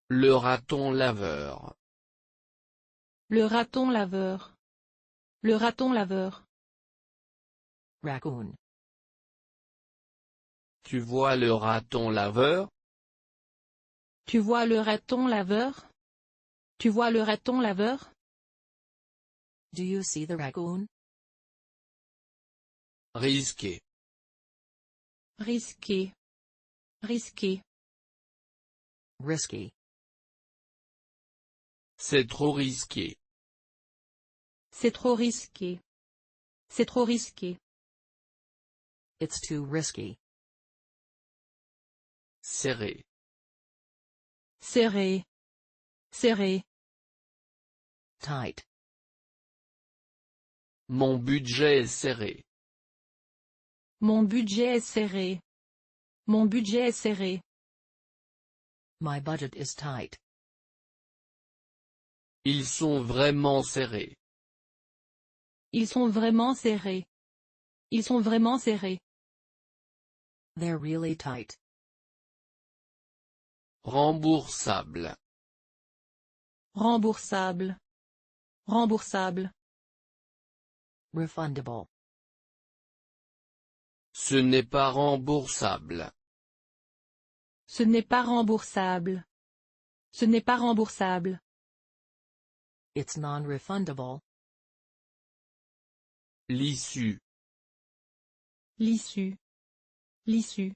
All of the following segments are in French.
Le raton laveur. Le raton laveur. Le raton laveur. Raccoon. Tu vois le raton laveur? Tu vois le raton laveur? Tu vois le raton laveur? Do you see the raccoon? Risqué. Risqué. Risqué. Risky. C'est trop risqué. C'est trop risqué. C'est trop risqué. It's too risky. Serré. Serré. Serré. Tight. Mon budget est serré. Mon budget est serré. Mon budget est serré. My budget is tight. Ils sont vraiment serrés. Ils sont vraiment serrés. Ils sont vraiment serrés. They're really tight. Remboursable. Remboursable. Remboursable. Refundable. Ce n'est pas remboursable. Ce n'est pas remboursable. Ce n'est pas remboursable. It's non-refundable. L'issue. L'issue. L'issue.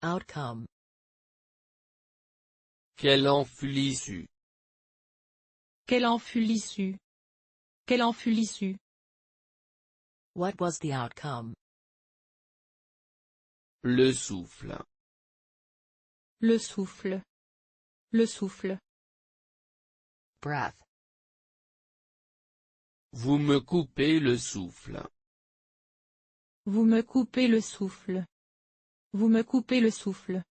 Outcome. Quelle en fut l'issue? Quelle en fut l'issue? Quelle en fut l'issue? What was the outcome? Le souffle. Le souffle. Le souffle. Breath. Vous me coupez le souffle. Vous me coupez le souffle. Vous me coupez le souffle.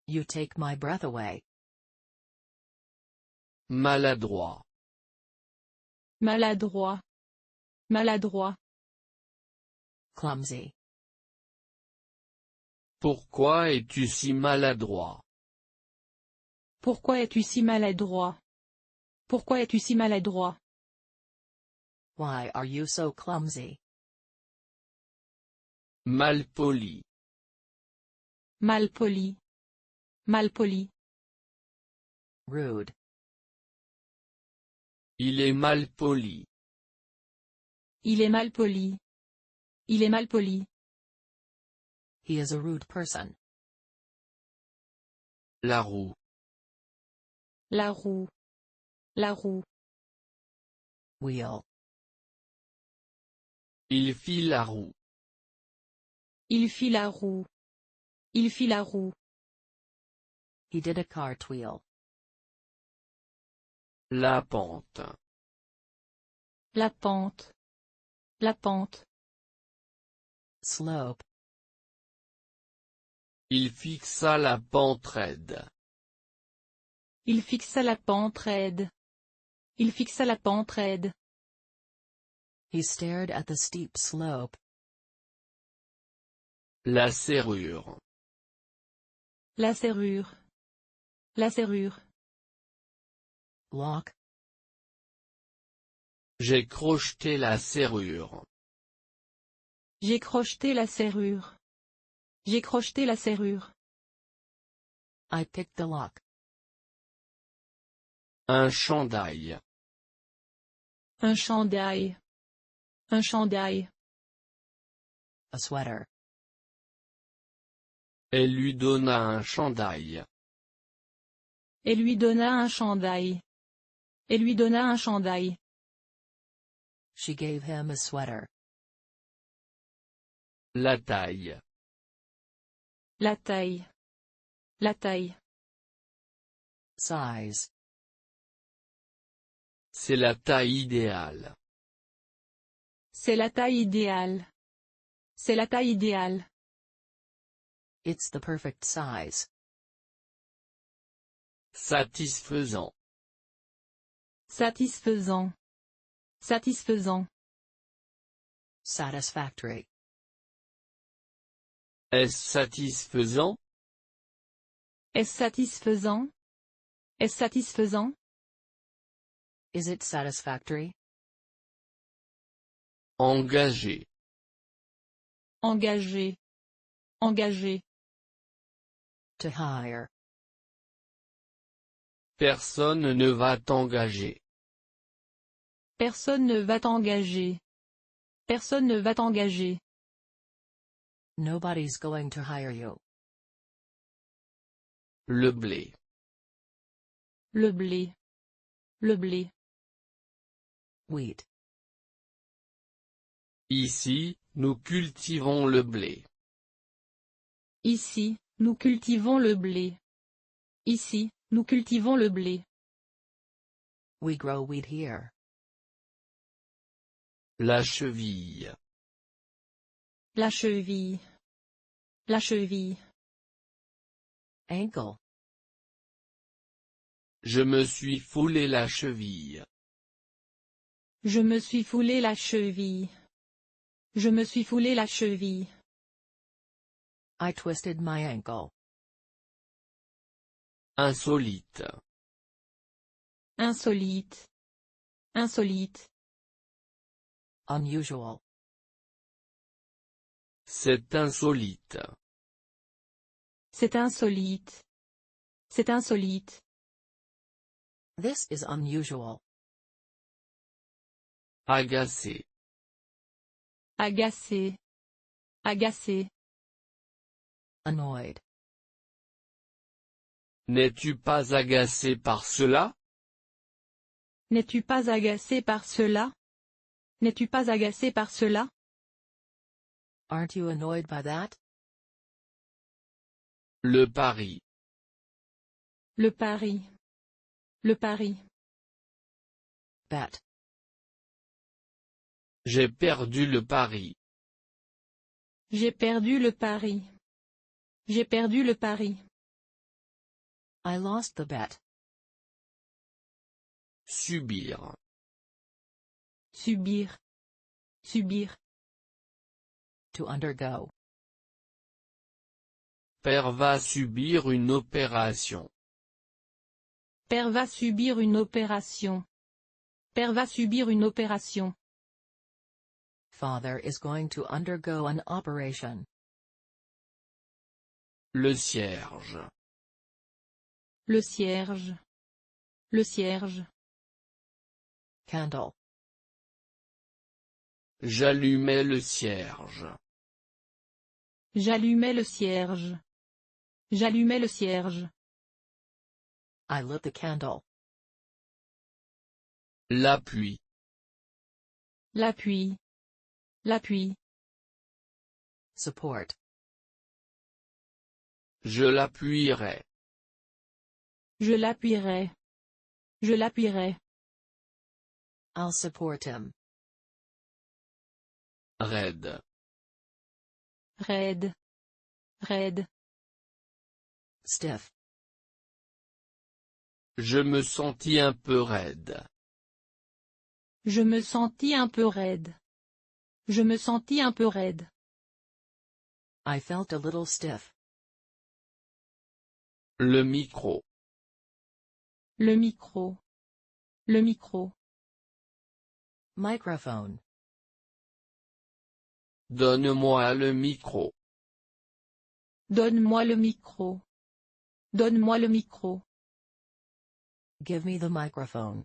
You take my breath away. Maladroit. Maladroit. Maladroit. Clumsy. Pourquoi es-tu si maladroit? Pourquoi es-tu si maladroit? Pourquoi es-tu si maladroit? Why are you so clumsy? Malpoli. Malpoli. Malpoli. Rude. Il est malpoli. Il est malpoli. Il est malpoli. He is a rude person. La roue. La roue. La roue. Wheel. Il fit la roue. Il fit la roue. Il fit la roue. He did a cartwheel. La pente. La pente. La pente. Slope. Il fixa la pente raide. Il fixa la pente raide. Il fixa la pente raide. He stared at the steep slope. La serrure. La serrure. La serrure. Lock. J'ai crocheté la serrure. J'ai crocheté la serrure. J'ai crocheté la serrure. I picked the lock. Un chandail. Un chandail. Un chandail. A sweater. Elle lui donna un chandail. Et lui donna un chandail. Et lui donna un chandail. She gave him a sweater. La taille. La taille. La taille. Size. C'est la taille idéale. C'est la taille idéale. C'est la taille idéale. It's the perfect size. Satisfaisant. Satisfaisant. Satisfaisant. Satisfactory. Est-ce satisfaisant? Est-ce satisfaisant? Est-ce satisfaisant? Is it satisfactory? Engagé. Engagé. Engagé. To hire. Personne ne va t'engager. Personne ne va t'engager. Personne ne va t'engager. Nobody's going to hire you. Le blé. Le blé. Le blé. Wheat. Ici, nous cultivons le blé. Ici, nous cultivons le blé. Ici, nous cultivons le blé. We grow wheat here. La cheville. La cheville. La cheville. Ankle. Je me suis foulé la cheville. Je me suis foulé la cheville. Je me suis foulé la cheville. I twisted my ankle. Insolite. Insolite. Insolite. Unusual. C'est insolite. C'est insolite. C'est insolite. This is unusual. Agacé. Agacé. Agacé. Annoyed. N'es-tu pas agacé par cela? N'es-tu pas agacé par cela? N'es-tu pas agacé par cela? Aren't you annoyed by that? Le pari. Le pari. Le pari. Bet. J'ai perdu le pari. J'ai perdu le pari. J'ai perdu le pari. I lost the bet. Subir. Subir. Subir. To undergo. Père va subir une opération. Père va subir une opération. Père va subir une opération. Father is going to undergo an operation. Le cierge. Le cierge. Le cierge. Candle. J'allumais le cierge. J'allumais le cierge. J'allumais le cierge. I lit the candle. L'appui. L'appui. L'appui. Support. Je l'appuierai. Je l'appuierai. Je l'appuierai. I'll support him. Raide. Raide. Raide. Stiff. Je me sentis un peu raide. Je me sentis un peu raide. Je me sentis un peu raide. I felt a little stiff. Le micro. Le micro. Le micro. Microphone. Donne-moi le micro. Donne-moi le micro. Donne-moi le micro. Give me the microphone.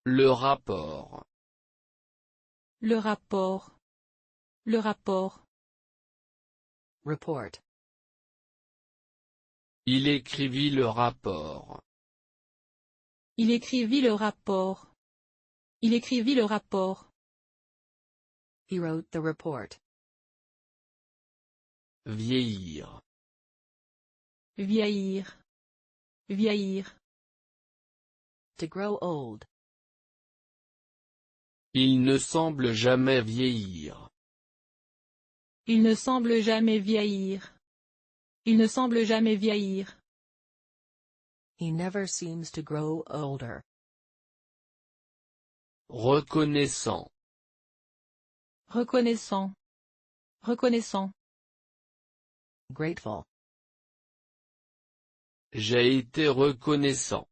Le rapport. Le rapport. Le rapport. Report. Il écrivit le rapport. Il écrivit le rapport. Il écrivit le rapport. He wrote the report. Vieillir. Vieillir. Vieillir. To grow old. Il ne semble jamais vieillir. Il ne semble jamais vieillir. Il ne semble jamais vieillir. He never seems to grow older. Reconnaissant. Reconnaissant. Reconnaissant. Grateful. J'ai été reconnaissant.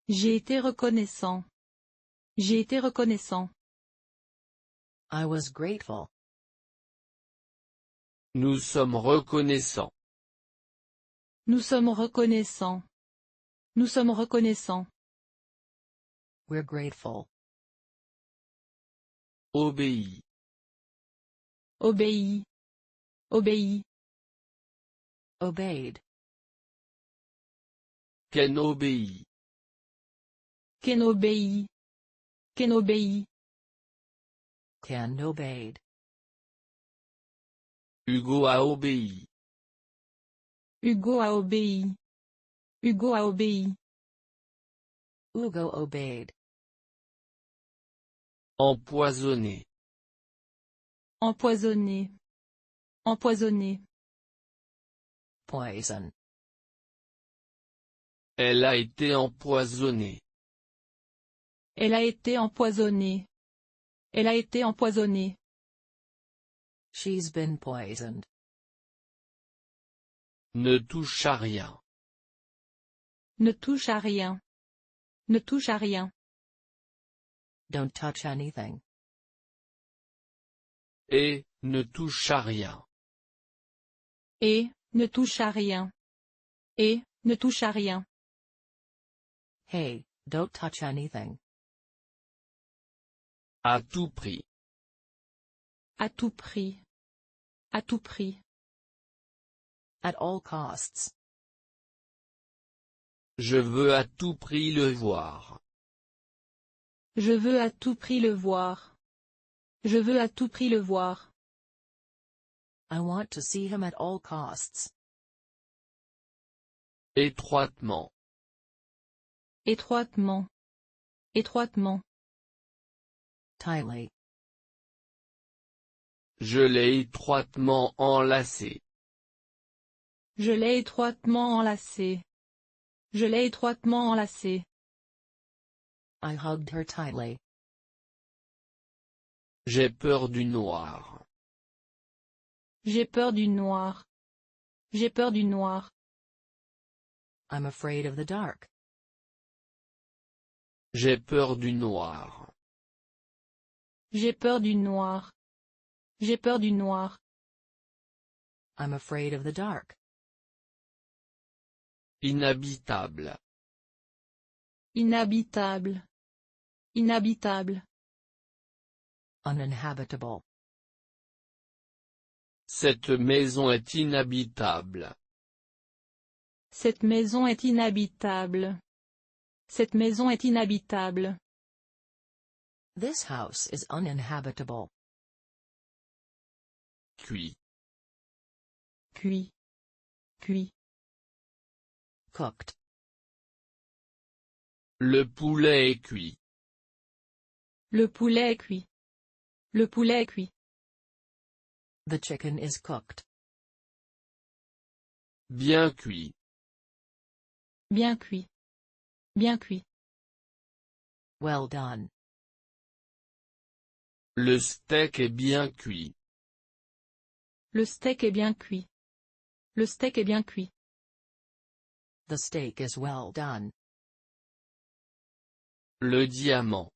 J'ai été reconnaissant. J'ai été reconnaissant. I was grateful. Nous sommes reconnaissants. Nous sommes reconnaissants. Nous sommes reconnaissants. We're grateful. Obéis. Obéis. Obéis. Obeyed. Ken obéit. Ken obéit. Ken obéit. Ken obeyed. Hugo a obéi. Hugo a obéi. Hugo a obéi. Hugo obeyed. Empoisonné. Empoisonné. Empoisonné. Poison. Elle a été empoisonnée. Elle a été empoisonnée. Elle a été empoisonnée. She's been poisoned. Ne touche à rien. Ne touche à rien. Ne touche à rien. Don't touch anything. Et, ne touche à rien. Et, ne touche à rien. Et, ne touche à rien. Hey, don't touch anything. À tout prix. À tout prix. À tout prix. At all costs. Je veux à tout prix le voir. Je veux à tout prix le voir. Je veux à tout prix le voir. I want to see him at all costs. Étroitement. Étroitement. Étroitement. Tightly. Je l'ai étroitement enlacé. Je l'ai étroitement enlacé. Je l'ai étroitement enlacé. I hugged her tightly. J'ai peur du noir. J'ai peur du noir. J'ai peur du noir. I'm afraid of the dark. J'ai peur du noir. J'ai peur du noir. J'ai peur du noir. I'm afraid of the dark. Inhabitable. Inhabitable. Inhabitable. Uninhabitable. Cette maison est inhabitable. Cette maison est inhabitable. Cette maison est inhabitable. This house is uninhabitable. Cuit. Cuit. Cuit. Cooked. Le poulet est cuit. Le poulet est cuit. Le poulet est cuit. The chicken is cooked. Bien cuit. Bien cuit. Bien cuit. Well done. Le steak est bien cuit. Le steak est bien cuit. Le steak est bien cuit. The steak is well done. Le diamant.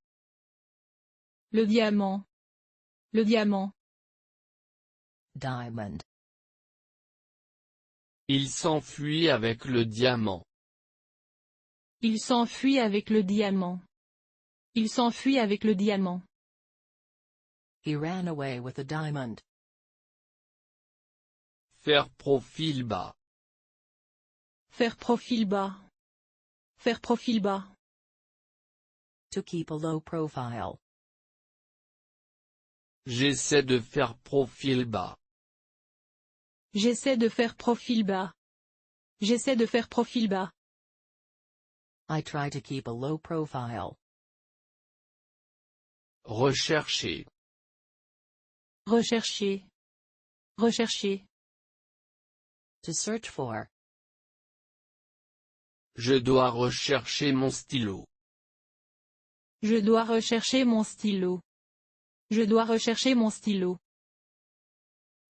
Le diamant. Le diamant. Diamond. Il s'enfuit avec le diamant. Il s'enfuit avec le diamant. Il s'enfuit avec le diamant. He ran away with a diamond. Faire profil bas. Faire profil bas. Faire profil bas. To keep a low profile. J'essaie de faire profil bas. J'essaie de faire profil bas. J'essaie de faire profil bas. I try to keep a low profile. Rechercher. Rechercher. Rechercher. To search for. Je dois rechercher mon stylo. Je dois rechercher mon stylo. Je dois rechercher mon stylo.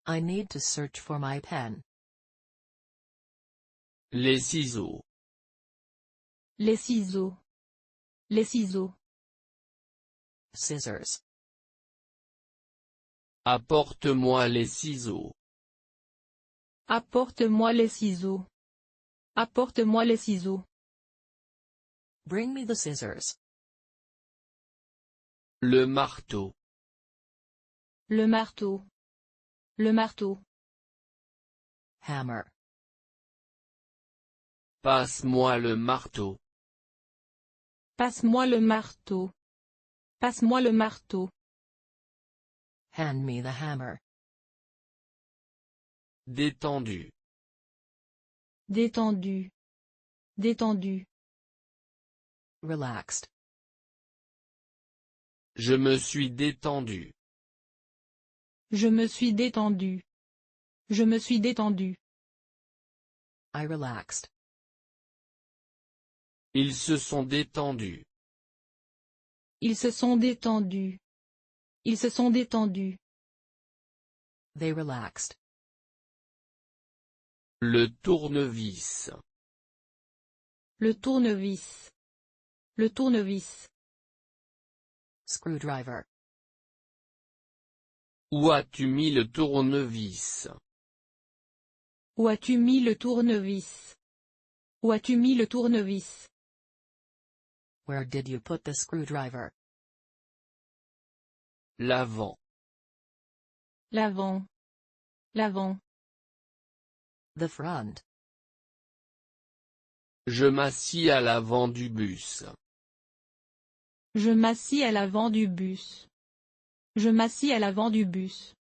I need to search for my pen. Les ciseaux. Les ciseaux. Les ciseaux. Scissors. Apporte-moi les ciseaux. Apporte-moi les ciseaux. Apporte-moi les ciseaux. Bring me the scissors. Le marteau. Le marteau. Le marteau. Hammer. Passe-moi le marteau. Passe-moi le marteau. Passe-moi le marteau. Hand me the hammer. Détendu. Détendu. Détendu. Relaxed. Je me suis détendu. Je me suis détendu. Je me suis détendu. I relaxed. Ils se sont détendus. Ils se sont détendus. Ils se sont détendus. They relaxed. Le tournevis. Le tournevis. Le tournevis. Screwdriver. Où as-tu mis le tournevis? Où as-tu mis le tournevis? Où as-tu mis le tournevis? Where did you put the screwdriver? L'avant. L'avant. L'avant. The front. Je m'assis à l'avant du bus. Je m'assis à l'avant du bus. Je m'assis à l'avant du bus.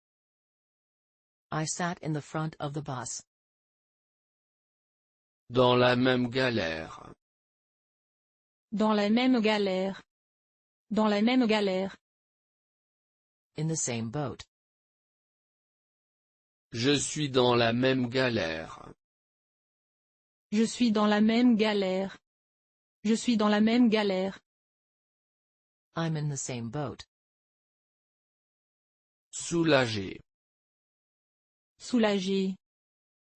I sat in the front of the bus. Dans la même galère. Dans la même galère. Dans la même galère. In the same boat. Je suis dans la même galère. Je suis dans la même galère. Je suis dans la même galère. I'm in the same boat. Soulagé. Soulagé.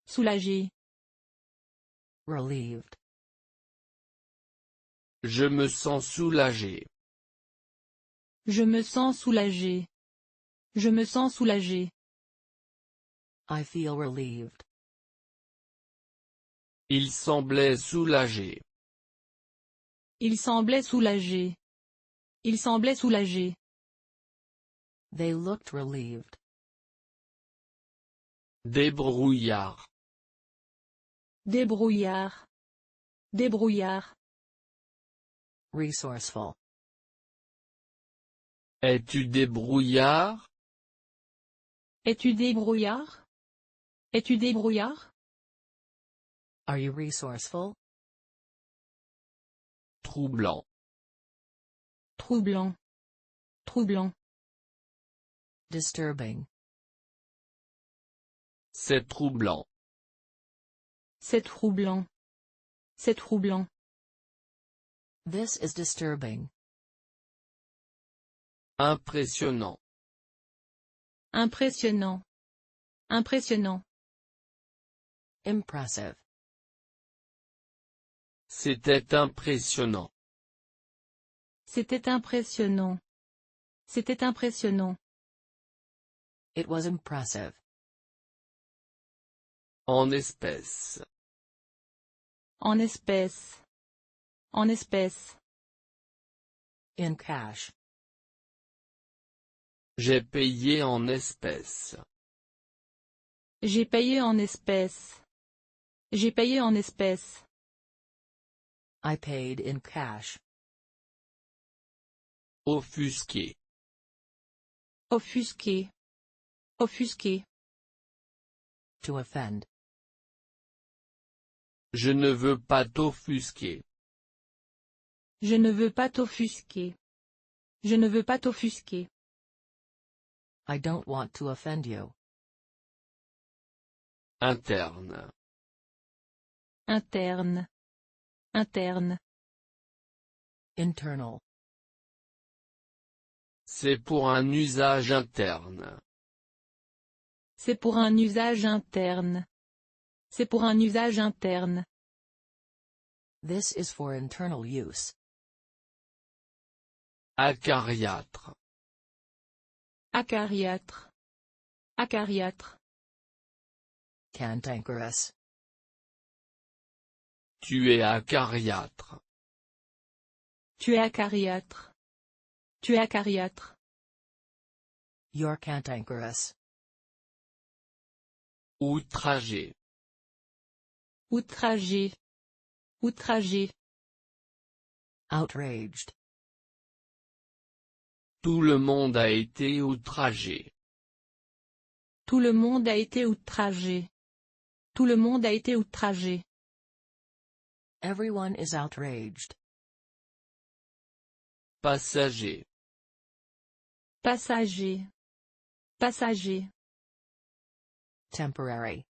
Soulagé. Relieved. Je me sens soulagé. Je me sens soulagé. Je me sens soulagé. I feel relieved. Il semblait soulagé. Il semblait soulagé. Il semblait soulagé. They looked relieved. Débrouillard. Débrouillard. Débrouillard. Resourceful. Es-tu débrouillard? Es-tu débrouillard? Es-tu débrouillard? Are you resourceful? Troublant. Troublant. Troublant. Disturbing. C'est troublant. C'est troublant. C'est troublant. This is disturbing. Impressionnant. Impressionnant. Impressionnant. Impressive. C'était impressionnant. C'était impressionnant. C'était impressionnant. It was impressive. En espèces. En espèces. En espèces. In cash. J'ai payé en espèces. J'ai payé en espèces. J'ai payé en espèces. I paid in cash. Offusqué. Offusqué. Offusqué. To offend. Je ne veux pas t'offusquer. Je ne veux pas t'offusquer. Je ne veux pas t'offusquer. I don't want to offend you. Interne. Interne. Interne. Internal. C'est pour un usage interne. C'est pour un usage interne. C'est pour un usage interne. This is for internal use. Acariâtre. Acariâtre. Acariâtre. Cantankerous. Tu es acariâtre. Tu es acariâtre. Tu es acariâtre. You're cantankerous. Outragé. Outragé. Outragé. Outraged. Tout le monde a été outragé. Tout le monde a été outragé. Tout le monde a été outragé. Everyone is outraged. Passager. Passager. Passager. Temporary.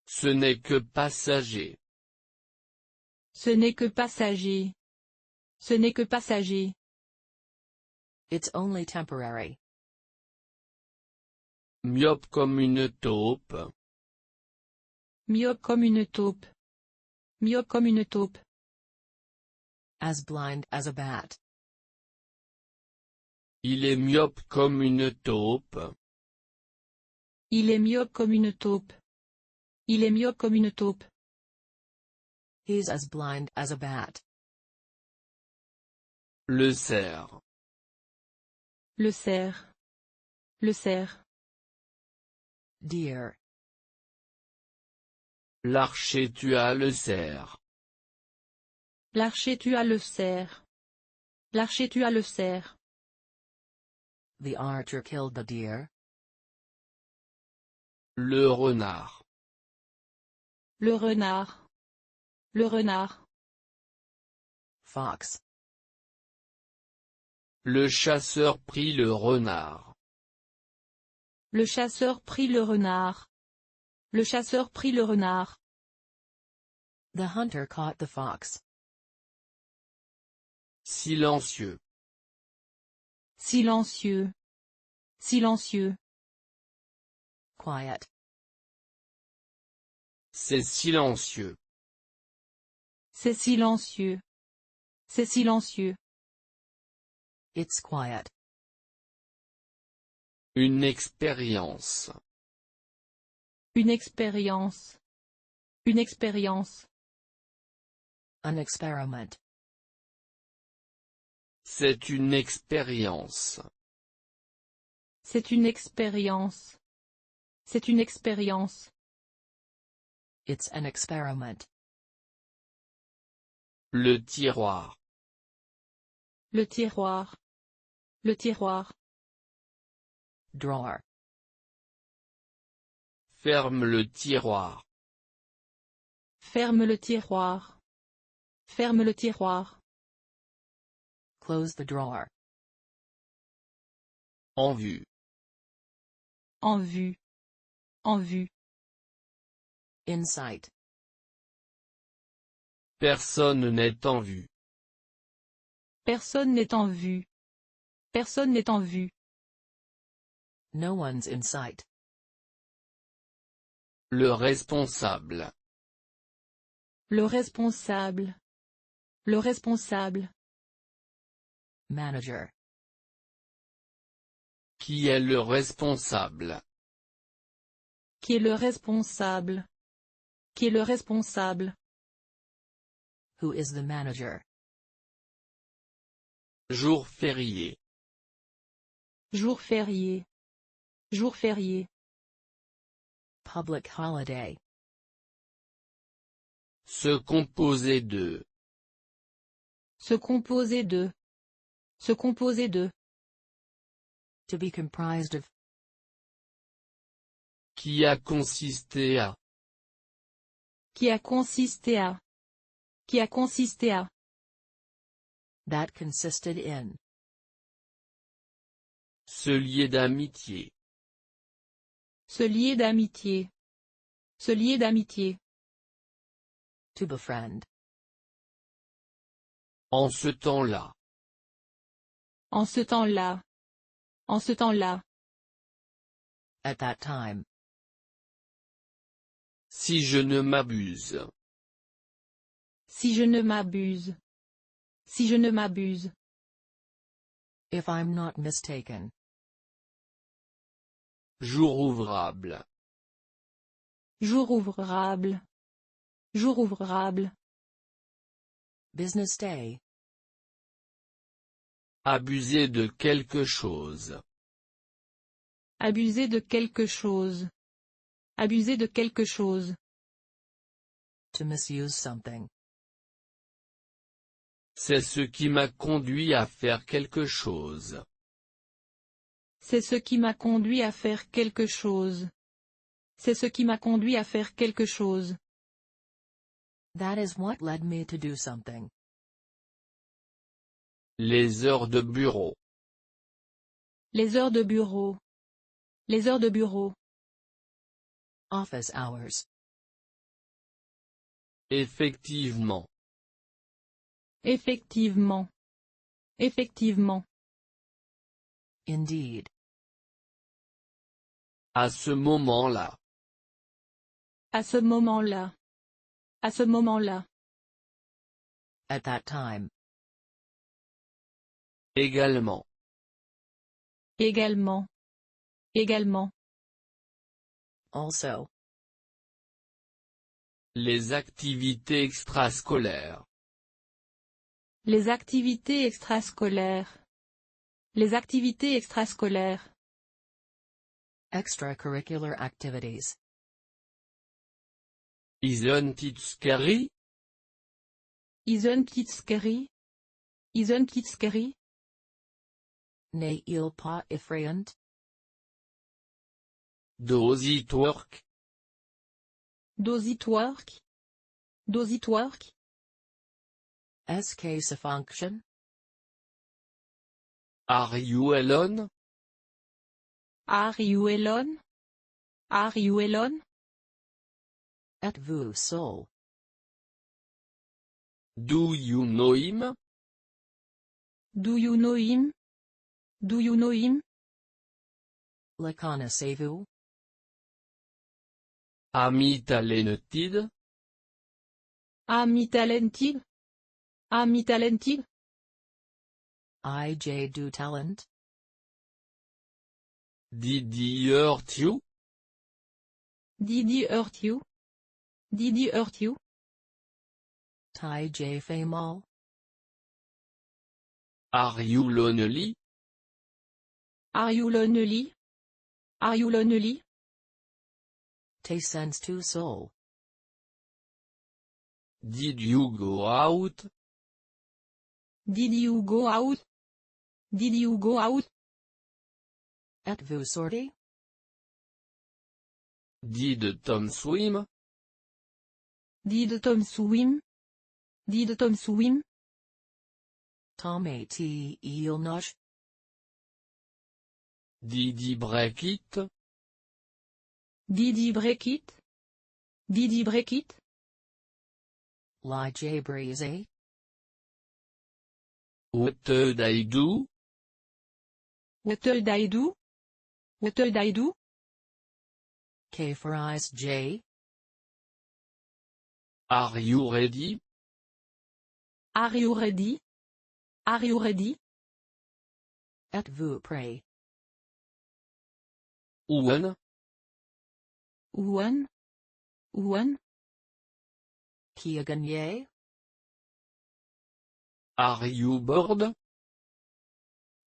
Ce n'est que passager. Ce n'est que passager. Ce n'est que passager. It's only temporary. Myope comme une taupe. Myope comme une taupe. Myope comme une taupe. As blind as a bat. Il est myope comme une taupe. Il est myope comme une taupe. Il est myope comme une taupe. He's as blind as a bat. Le cerf. Le cerf. Le cerf. Deer. L'archer tua le cerf. L'archer tua le cerf. L'archer tua le cerf. The archer killed the deer. Le renard. Le renard. Le renard. Fox. Le chasseur prit le renard. Le chasseur prit le renard. Le chasseur prit le renard. The hunter caught the fox. Silencieux. Silencieux. Silencieux. Quiet. C'est silencieux. C'est silencieux. C'est silencieux. It's quiet. Une expérience. Une expérience. Une expérience. An experiment. C'est une expérience. C'est une expérience. C'est une expérience. It's an experiment. Le tiroir. Le tiroir. Le tiroir. Drawer. Ferme le tiroir. Ferme le tiroir. Ferme le tiroir. Close the drawer. En vue. En vue. En vue. In sight. Personne n'est en vue. Personne n'est en vue. Personne n'est en vue. No one's in sight. Le responsable. Le responsable. Le responsable. Manager. Qui est le responsable? Qui est le responsable? Qui est le responsable? Who is the manager? Jour férié. Jour férié. Jour férié. Public holiday. Se composer de. Se composer de. Se composer de. To be comprised of. Qui a consisté à. Qui a consisté à. Qui a consisté à. That consisted in. Se lier d'amitié. Se lier d'amitié. Se lier d'amitié. To befriend. En ce temps-là. En ce temps-là. En ce temps-là. At that time. Si je ne m'abuse. Si je ne m'abuse. Si je ne m'abuse. If I'm not mistaken. Jour ouvrable. Jour ouvrable. Jour ouvrable. Business day. Abuser de quelque chose. Abuser de quelque chose. Abuser de quelque chose. To misuse something. C'est ce qui m'a conduit à faire quelque chose. C'est ce qui m'a conduit à faire quelque chose. C'est ce qui m'a conduit à faire quelque chose. That is what led me to do something. Les heures de bureau. Les heures de bureau. Les heures de bureau. Office hours. Effectivement. Effectivement. Effectivement. Indeed. À ce moment-là. À ce moment-là. À ce moment-là. At that time. Également. Également. Également. Also. Les activités extrascolaires. Les activités extrascolaires. Les activités extrascolaires. Extracurricular activities. Untitled. Untitled. Untitled. Ne il pas effrayant. Does it work? Does it work? Does it work? Est-ce que ça fonctionne? Are you alone? Are you alone? Are you alone? Êtes-vous seul? Do you know him? Do you know him? Do you know him? Le connaissez-vous? Ami talented? Ami talented? Ami talented? I do talent? Did he hurt you? Did he hurt you? Did he hurt you? Ty fait mal? Are you lonely? Are you lonely? Are you lonely? Te sens-tu seul? Did you go out? Did you go out? Did you go out? Êtes-vous sorti? Did Tom swim? Did Tom swim? Did Tom swim? Tom il nage? Did he break it? Did he break it? Did he break it? La brisé? What did I do? What did I do? What did I do? Que ferais J? Are you ready? Are you ready? Are you ready? Êtes-vous prêt? When? When? When? Qui a gagné? Are you bored?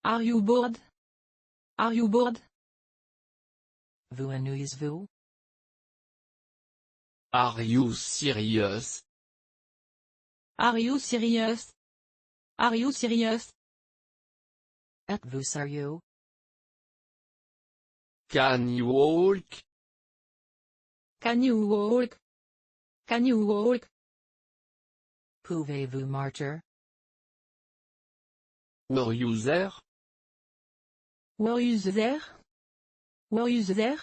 Are you bored? Are you bored? Vous ennuyez-vous? Are you serious? Are you serious? Are you serious? Êtes-vous sérieux? Can you walk? Can you walk? Can you walk? Pouvez-vous marcher? Were you there? Were you there? Were you there?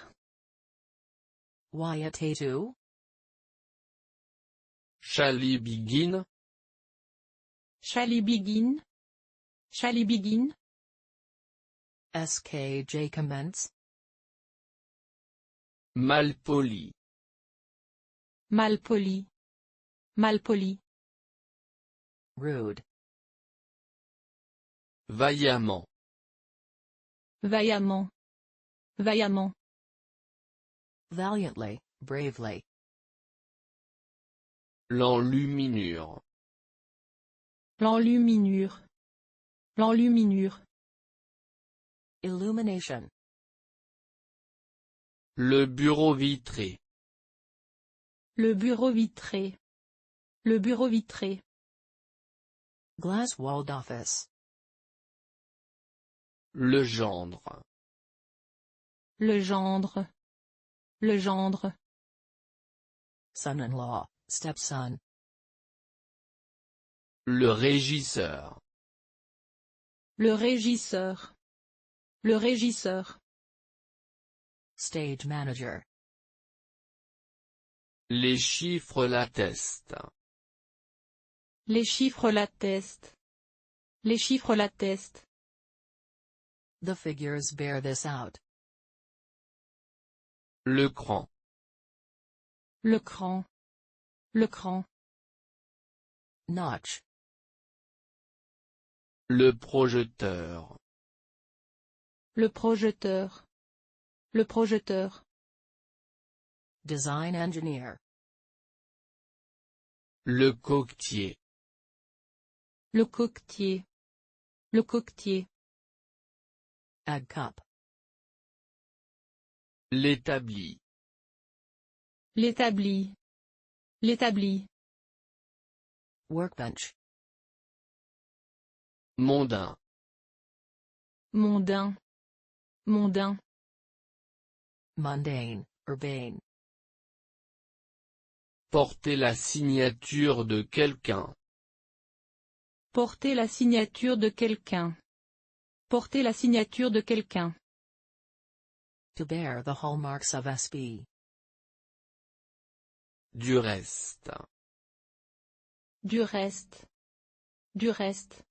Why étais-tu? Shall we begin? Shall we begin? Shall we begin? Est-ce que J commence? Malpoli. Malpoli. Malpoli. rude. Vaillamment. Vaillamment. Vaillamment. Valiantly, bravely. L'enluminure. L'enluminure. L'enluminure. Illumination. Le bureau vitré. Le bureau vitré. Le bureau vitré. Glass-walled office. Le gendre. Le gendre. Le gendre. Son-in-law, stepson. Le régisseur. Le régisseur. Le régisseur. Stage manager. Les chiffres l'attestent. Les chiffres l'attestent. Les chiffres l'attestent. The figures bear this out. Le cran. Le cran. Le cran. Notch. Le projecteur. Le projecteur. Le projecteur. Design engineer. Le coquetier. Le coquetier. Le coquetier. Egg cup. L'établi. L'établi. L'établi. Workbench. Mondain. Mondain. Mondain. Mundane, urbane. Porter la signature de quelqu'un. Porter la signature de quelqu'un. Porter la signature de quelqu'un. To bear the hallmarks of SP. Du reste. Du reste. Du reste.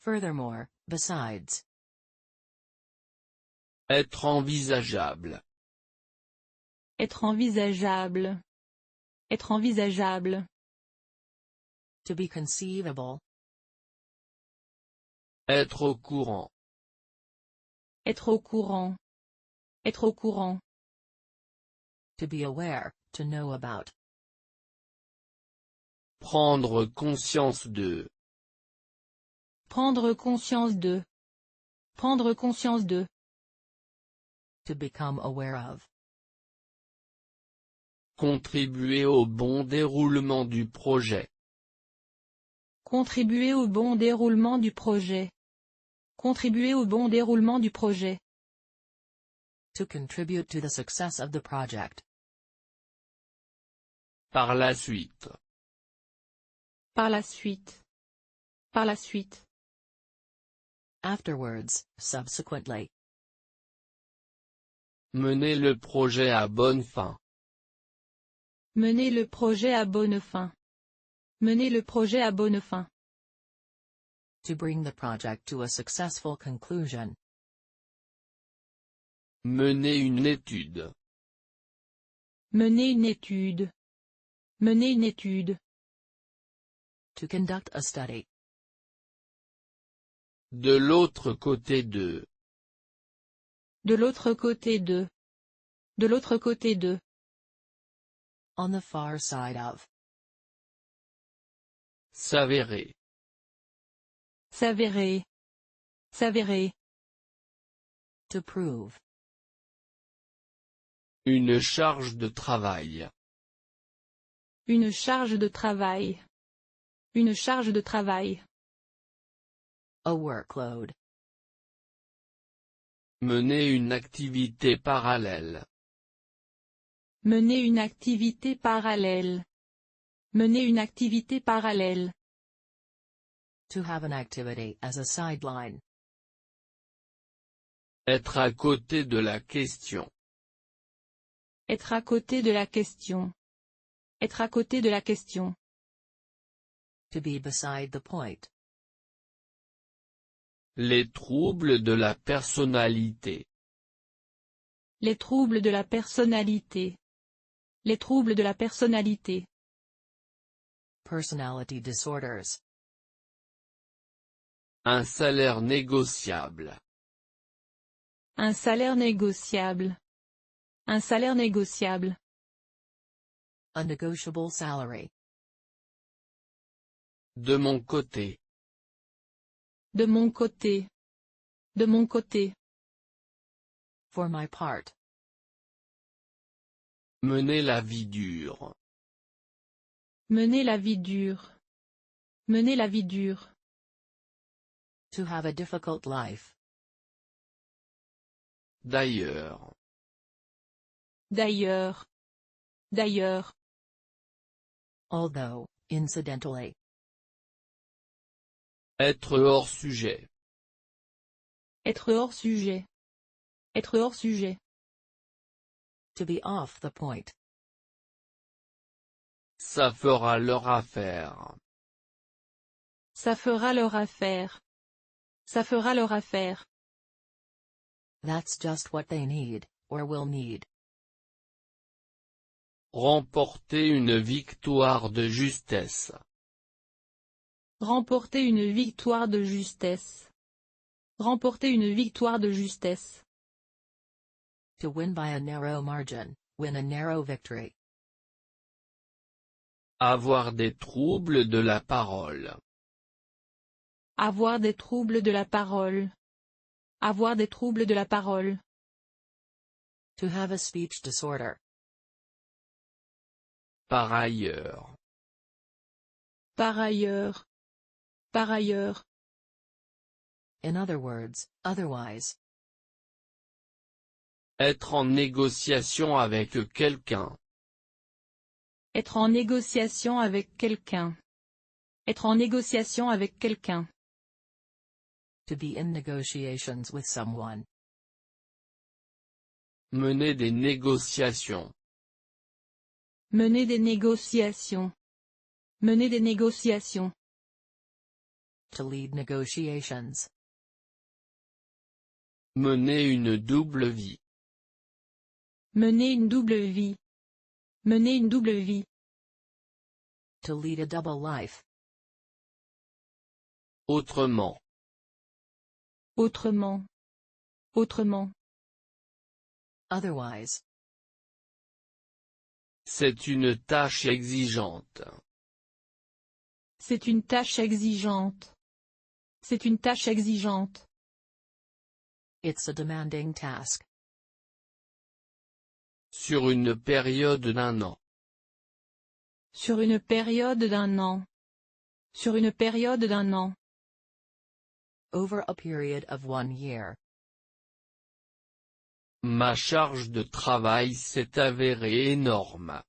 Furthermore, besides. Être envisageable. Être envisageable. Être envisageable. To be conceivable. Être au courant. Être au courant. Être au courant. To be aware, to know about. Prendre conscience de. Prendre conscience de. Prendre conscience de. To become aware of. Contribuer au bon déroulement du projet. Contribuer au bon déroulement du projet. Contribuer au bon déroulement du projet. To contribute to the success of the project. Par la suite. Par la suite. Par la suite. Afterwards, subsequently. Mener le projet à bonne fin. Mener le projet à bonne fin. Mener le projet à bonne fin. To bring the project to a successful conclusion. Mener une étude. Mener une étude. Mener une étude. To conduct a study. De l'autre côté de. De l'autre côté de. De l'autre côté de. On the far side of. S'avérer. S'avérer. S'avérer. To prove. Une charge de travail. Une charge de travail. Une charge de travail. A workload. Mener une activité parallèle. Mener une activité parallèle. Mener une activité parallèle. To have an activity as a sideline. Être à côté de la question. Être à côté de la question. Être à côté de la question. To be beside the point. Les troubles de la personnalité. Les troubles de la personnalité. Les troubles de la personnalité. Personality disorders. Un salaire négociable. Un salaire négociable. Un salaire négociable. A negotiable salary. De mon côté. De mon côté. De mon côté. For my part. Mener la vie dure. Mener la vie dure. Mener la vie dure. To have a difficult life. D'ailleurs. D'ailleurs. D'ailleurs. Although, incidentally. Être hors sujet. Être hors sujet. Être hors sujet. To be off the point. Ça fera leur affaire. Ça fera leur affaire. Ça fera leur affaire. That's just what they need, or will need. Remporter une victoire de justesse. Remporter une victoire de justesse. Remporter une victoire de justesse. To win by a narrow margin, win a narrow victory. Avoir des troubles de la parole. Avoir des troubles de la parole. Avoir des troubles de la parole. To have a speech disorder. Par ailleurs. Par ailleurs. Par ailleurs. In other words, otherwise. Être en négociation avec quelqu'un. Être en négociation avec quelqu'un. Être en négociation avec quelqu'un. To be in negotiations with someone. Mener des négociations. Mener des négociations. Mener des négociations. To lead negotiations. Mener une double vie. Mener une double vie. Mener une double vie. To lead a double life. Autrement. Autrement. Autrement. Otherwise. C'est une tâche exigeante. C'est une tâche exigeante. C'est une tâche exigeante. It's a demanding task. Sur une période d'1 an. Sur une période d'1 an. Sur une période d'1 an. Over a period of 1 year. Ma charge de travail s'est avérée énorme.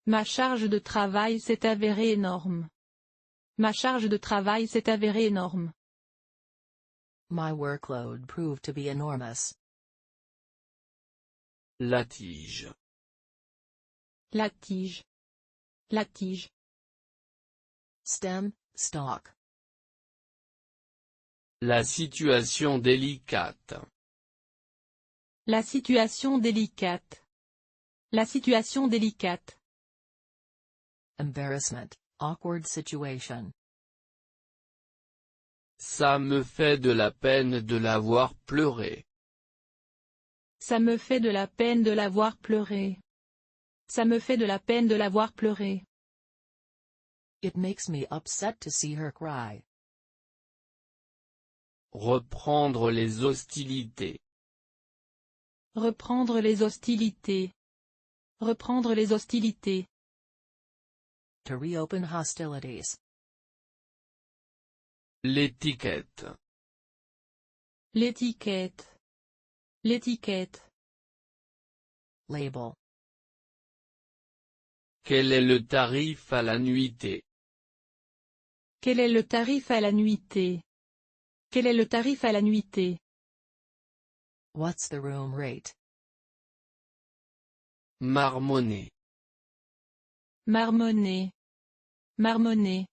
Ma charge de travail s'est avérée énorme. Ma charge de travail s'est avérée énorme. My workload proved to be enormous. La tige. La tige. La tige. Stem, stalk. La situation délicate. La situation délicate. La situation délicate. Embarrassment, awkward situation. Ça me fait de la peine de l'avoir pleuré. Ça me fait de la peine de l'avoir pleuré. Ça me fait de la peine de l'avoir pleuré. It makes me upset to see her cry. Reprendre les hostilités. Reprendre les hostilités. Reprendre les hostilités. To reopen hostilities. L'étiquette. L'étiquette. L'étiquette. Label. Quel est le tarif à la nuitée? Quel est le tarif à la nuitée? Quel est le tarif à la nuitée? What's the room rate? Marmonner. Marmonner. Marmonner.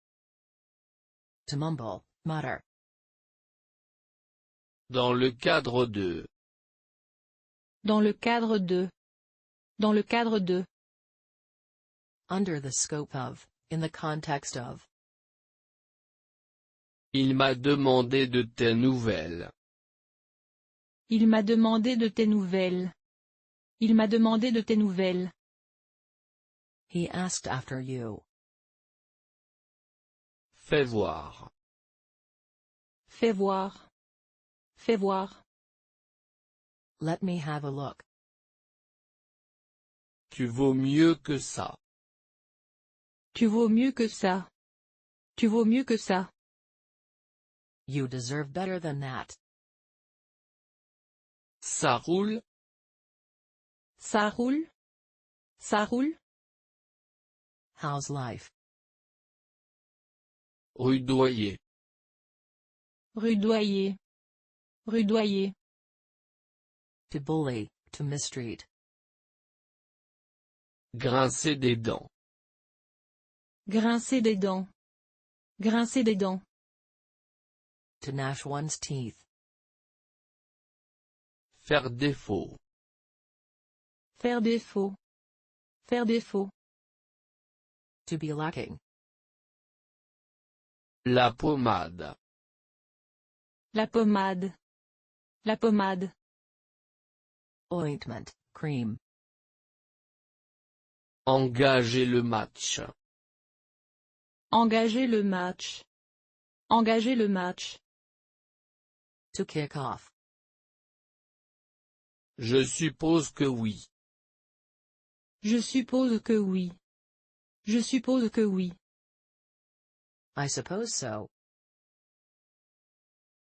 To mumble, mutter. Dans le cadre de. Dans le cadre de. Dans le cadre de. Under the scope of, In the context of. Il m'a demandé de tes nouvelles. Il m'a demandé de tes nouvelles. Il m'a demandé de tes nouvelles. He asked after you. Fais voir. Fais voir. Fais voir. Let me have a look. Tu vaux mieux que ça. Tu vaux mieux que ça. Tu vaux mieux que ça. You deserve better than that. Ça roule. Ça roule. Ça roule. How's life? Rudoyer. Rudoyer. Rudoyer. To bully, to mistreat. Grincer des dents. Grincer des dents. Grincer des dents. To gnash one's teeth. Faire défaut. Faire défaut. Faire défaut. To be lacking. La pommade. La pommade. La pommade. Ointment, cream. Engager le match. Engager le match. Engager le match. To kick off. Je suppose que oui. Je suppose que oui. Je suppose que oui. I suppose so.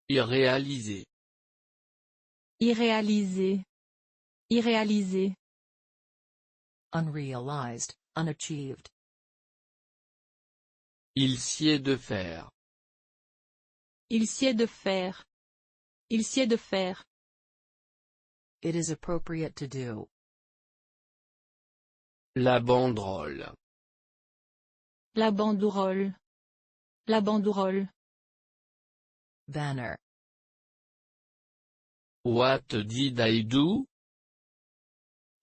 Irréalisé. Irréalisé. Irréalisé. Unrealized, unachieved. Il sied de faire. Il sied de faire. Il sied de faire. It is appropriate to do. La banderole. La banderole. La banderole. Banner. What did I do?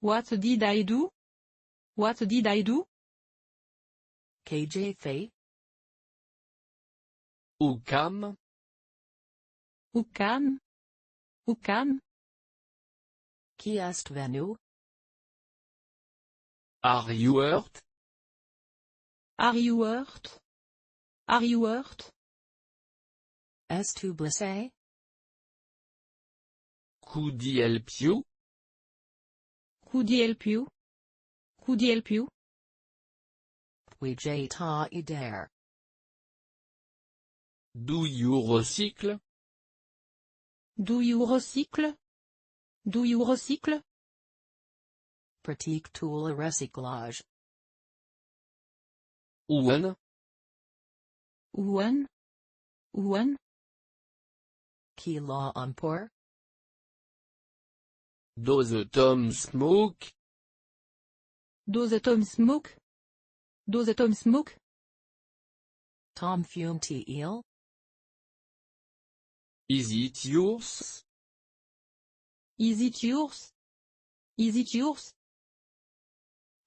What did I do? What did I do? KJ fait. Ou cam? Où calme? Où calme? Qui est venu? Are you hurt? Are you hurt? Are you hurt? Es-tu blessé? Could I help you? Could I help you? Could I help you? Puis-je t'aider? Do you recycle? Do you recycle? Do you recycle? Pratique tool recyclage. Ouen? Ouan? Ouan? Qui l'a emporté? Does Tom smoke? Does Tom smoke? Does Tom smoke? Tom fume-t-il? Is it yours? Is it yours? Is it yours?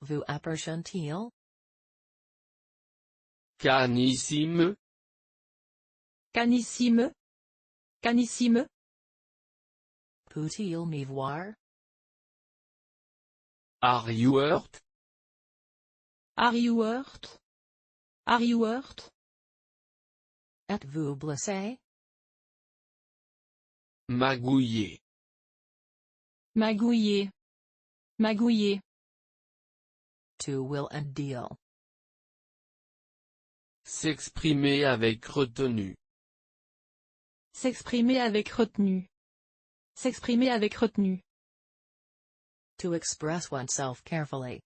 Vous appartient-il? Canissime? Canissime? Canissime? Peut-il me voir? Are you hurt? Are you hurt? Are you hurt? Êtes-vous blessé? Magouiller. Magouiller. Magouiller. To will and deal. S'exprimer avec retenue. S'exprimer avec retenue. S'exprimer avec retenue. To express oneself carefully.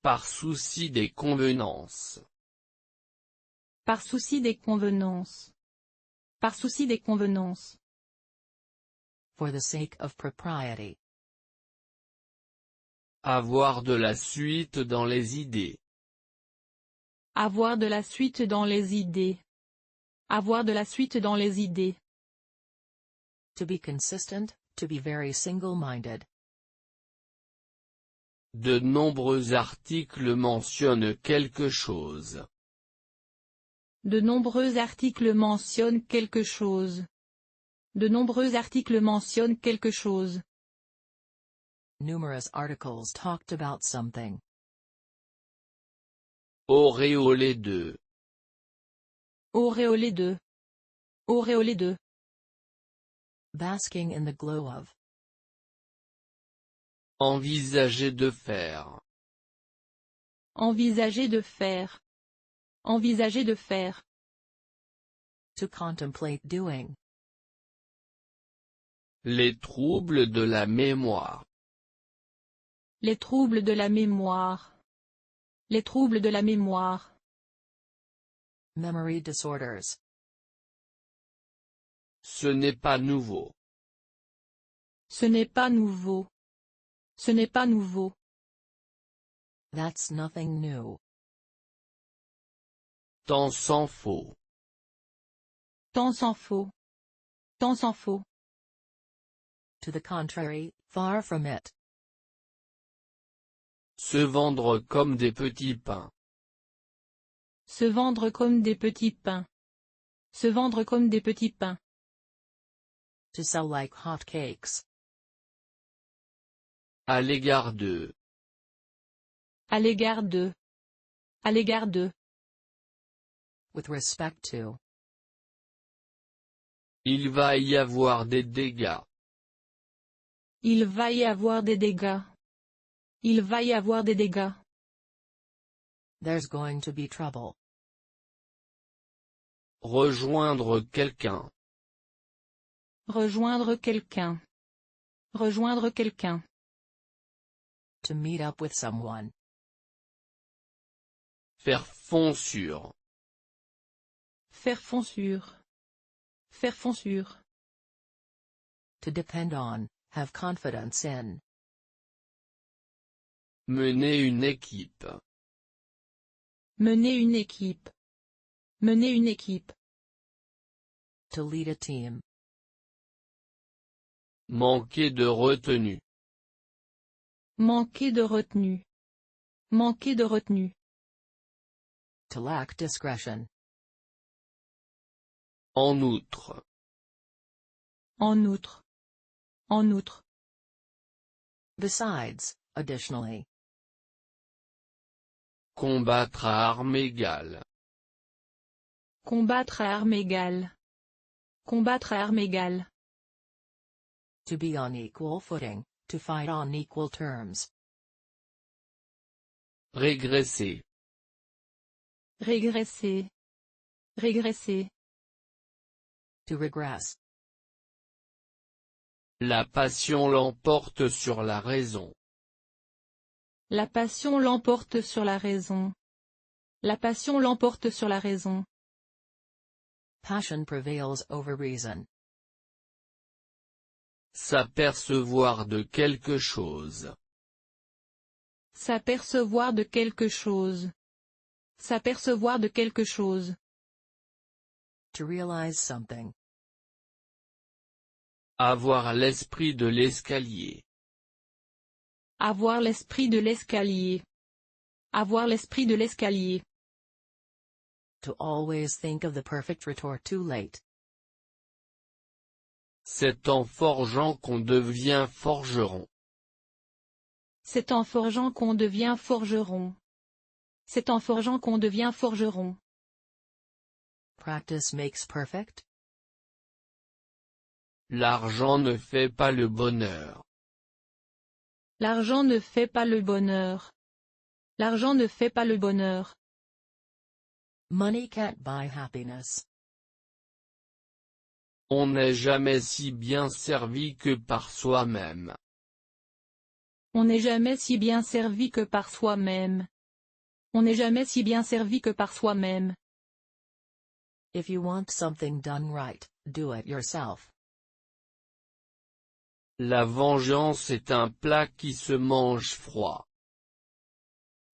Par souci des convenances. Par souci des convenances. Par souci des convenances. For the sake of propriety. Avoir de la suite dans les idées. Avoir de la suite dans les idées. Avoir de la suite dans les idées. To be consistent, to be very single-minded. De nombreux articles mentionnent quelque chose. De nombreux articles mentionnent quelque chose. De nombreux articles mentionnent quelque chose. Numerous articles talked about something. Auréolé de. Auréolé de. Auréolé de. Basking in the glow of. Envisager de faire. Envisager de faire. Envisager de faire. To contemplate doing. Les troubles de la mémoire. Les troubles de la mémoire. Les troubles de la mémoire. Memory disorders. Ce n'est pas nouveau. Ce n'est pas nouveau. Ce n'est pas nouveau. That's nothing new. Tant s'en faut. Tant s'en faut. Tant s'en faut. To the contrary, far from it. Se vendre comme des petits pains. Se vendre comme des petits pains. Se vendre comme des petits pains. To sell like hot cakes. À l'égard de. À l'égard de. À l'égard de. With respect to. Il va y avoir des dégâts. Il va y avoir des dégâts. Il va y avoir des dégâts. There's going to be trouble. Rejoindre quelqu'un. Rejoindre quelqu'un. Rejoindre quelqu'un. To meet up with someone. Faire fond sur. Faire fond sur. Faire fond sur. To depend on, have confidence in. Mener une équipe. Mener une équipe. Mener une équipe. To lead a team. Manquer de retenue. Manquer de retenue. Manquer de retenue. To lack discretion. En outre. En outre. En outre. Besides, additionally. Combattre à armes égales. Combattre à armes égales. Combattre à armes égales. To be on equal footing, to fight on equal terms. Régresser. Régresser. Régresser. To regress. La passion l'emporte sur la raison. La passion l'emporte sur la raison. La passion l'emporte sur la raison. Passion prevails over reason. S'apercevoir de quelque chose. S'apercevoir de quelque chose. S'apercevoir de quelque chose. To realize something. Avoir l'esprit de l'escalier. Avoir l'esprit de l'escalier. Avoir l'esprit de l'escalier. To always think of the perfect retort too late. C'est en forgeant qu'on devient forgeron. C'est en forgeant qu'on devient forgeron. C'est en forgeant qu'on devient forgeron. Practice makes perfect. L'argent ne fait pas le bonheur. L'argent ne fait pas le bonheur. L'argent ne fait pas le bonheur. Money can't buy happiness. On n'est jamais si bien servi que par soi-même. On n'est jamais si bien servi que par soi-même. On n'est jamais si bien servi que par soi-même. If you want something done right, do it yourself. La vengeance est un plat qui se mange froid.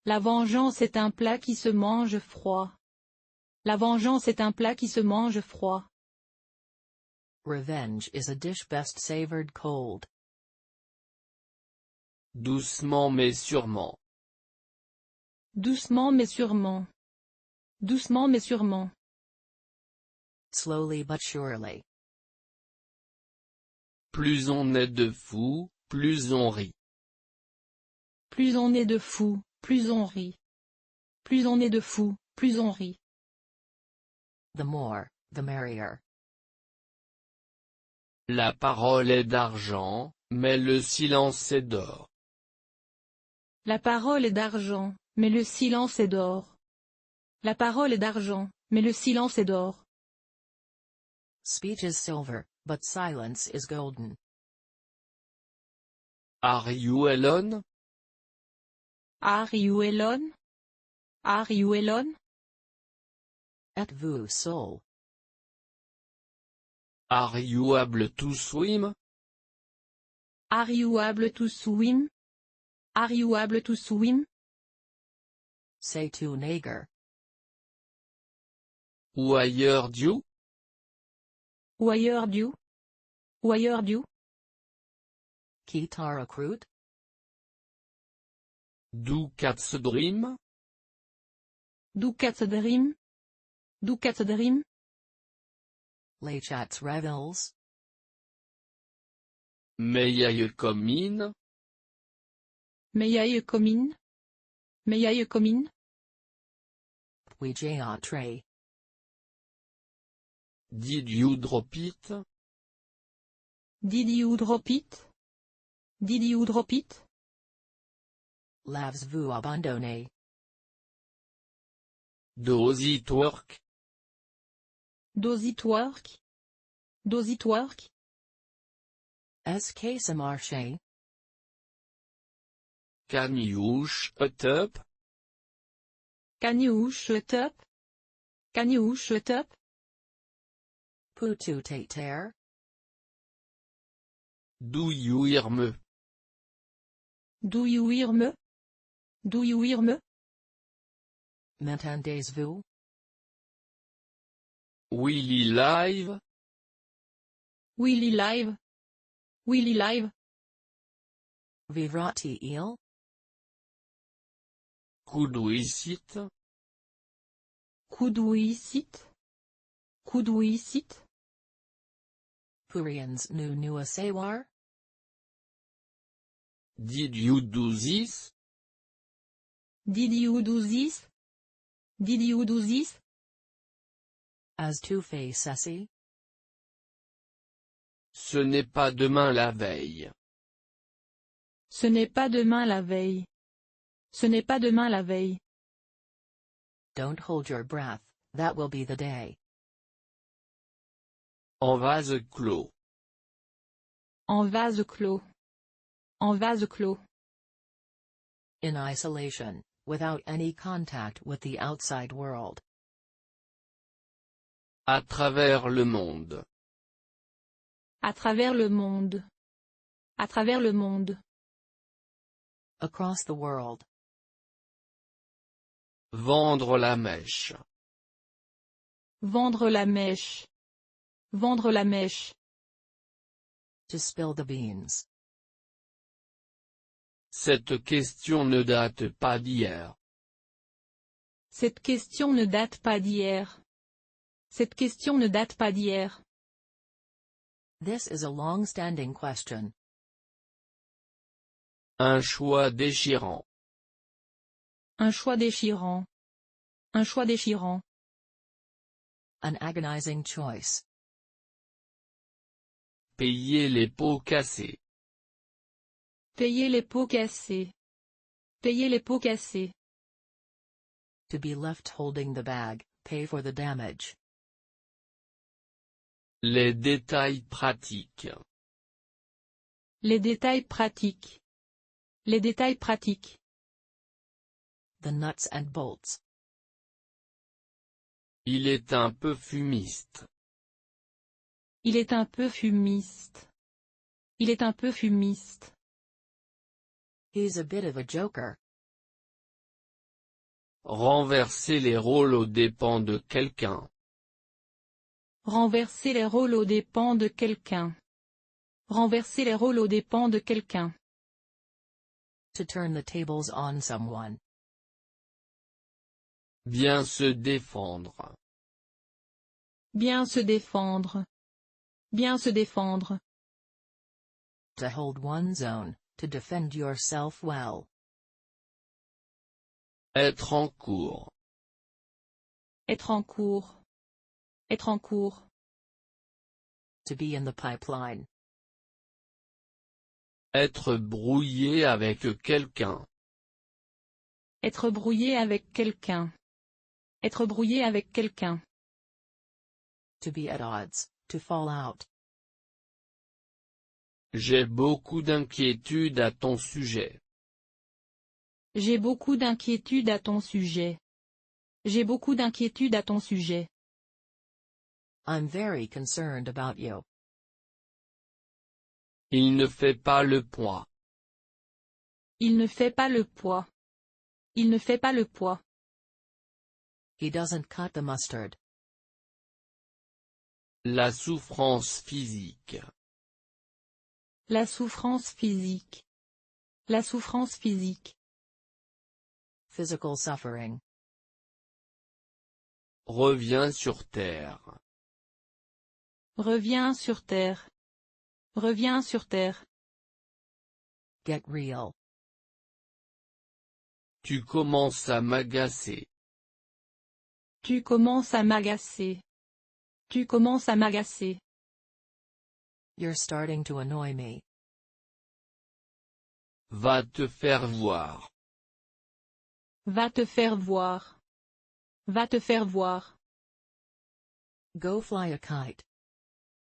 La vengeance est un plat qui se mange froid. La vengeance est un plat qui se mange froid. Revenge is a dish best savored cold. Doucement mais sûrement. Doucement mais sûrement. Doucement mais sûrement. Slowly but surely. Plus on est de fous, plus on rit. Plus on est de fous, plus on rit. Plus on est de fous, plus on rit. The more, the merrier. La parole est d'argent, mais le silence est d'or. La parole est d'argent, mais le silence est d'or. La parole est d'argent, mais le silence est d'or. Speech is silver, but silence is golden. Are you alone? Are you alone? Are you alone? Êtes-vous seul? Are you able to swim? Are you able to swim? Are you able to swim? Say to neighbor. Ou ailleurs you? Why are you? Why are you? Kitara recruit? Do cats dream? Do cats dream? Do cats dream? Les chats revels? May I come in? May I come in? May I come in? Puis-je entrer? Did you drop it? Did you drop it? Did you drop it? L'avez-vous abandonné? Does it work? Does it work? Does it work? Est-ce que ça marche? Can you shut up? Can you shut up? Can you shut up? Peux-tu te taire? Do you hear me? Do you hear me? Do you hear me? M'entendez-vous? Will he live? Will he live? Will he live? Vivra-t-il? Could we sit? Could we sit? Could we sit? Pourrions-nous nous asseoir? Did you do this? Did you do this? Did you do this? As-tu fait ceci? Ce n'est pas demain la veille. Ce n'est pas demain la veille. Ce n'est pas demain la veille. Don't hold your breath, that will be the day. En vase clos. En vase clos. En vase clos. In isolation, without any contact with the outside world. À travers le monde. À travers le monde. À travers le monde. Across the world. Vendre la mèche. Vendre la mèche. Vendre la mèche. To spill the beans. Cette question ne date pas d'hier. Cette question ne date pas d'hier. Cette question ne date pas d'hier. This is a long-standing question. Un choix déchirant. Un choix déchirant. Un choix déchirant. An agonizing choice. Payer les pots cassés. Payer les pots cassés. Payer les pots cassés. To be left holding the bag, pay for the damage. Les détails pratiques. Les détails pratiques. Les détails pratiques. The nuts and bolts. Il est un peu fumiste. Il est un peu fumiste. Il est un peu fumiste. He's a bit of a joker. Renverser les rôles aux dépens de quelqu'un. Renverser les rôles aux dépens de quelqu'un. Renverser les rôles aux dépens de quelqu'un. To turn the tables on someone. Bien se défendre. Bien se défendre. Bien se défendre. To hold one's own, to defend yourself well. Être en cours. Être en cours. Être en cours. To be in the pipeline. Être brouillé avec quelqu'un. Être brouillé avec quelqu'un. Être brouillé avec quelqu'un. To be at odds, to fall out. J'ai beaucoup d'inquiétudes à ton sujet. J'ai beaucoup d'inquiétudes à ton sujet. J'ai beaucoup d'inquiétudes à ton sujet. I'm very concerned about you. Il ne fait pas le poids. Il ne fait pas le poids. Il ne fait pas le poids. He doesn't cut the mustard. La souffrance physique. La souffrance physique. La souffrance physique. Physical suffering. Reviens sur terre. Reviens sur terre. Reviens sur terre. Get real. Tu commences à m'agacer. Tu commences à m'agacer. Tu commences à m'agacer. You're starting to annoy me. Va te faire voir. Va te faire voir. Va te faire voir. Go fly a kite.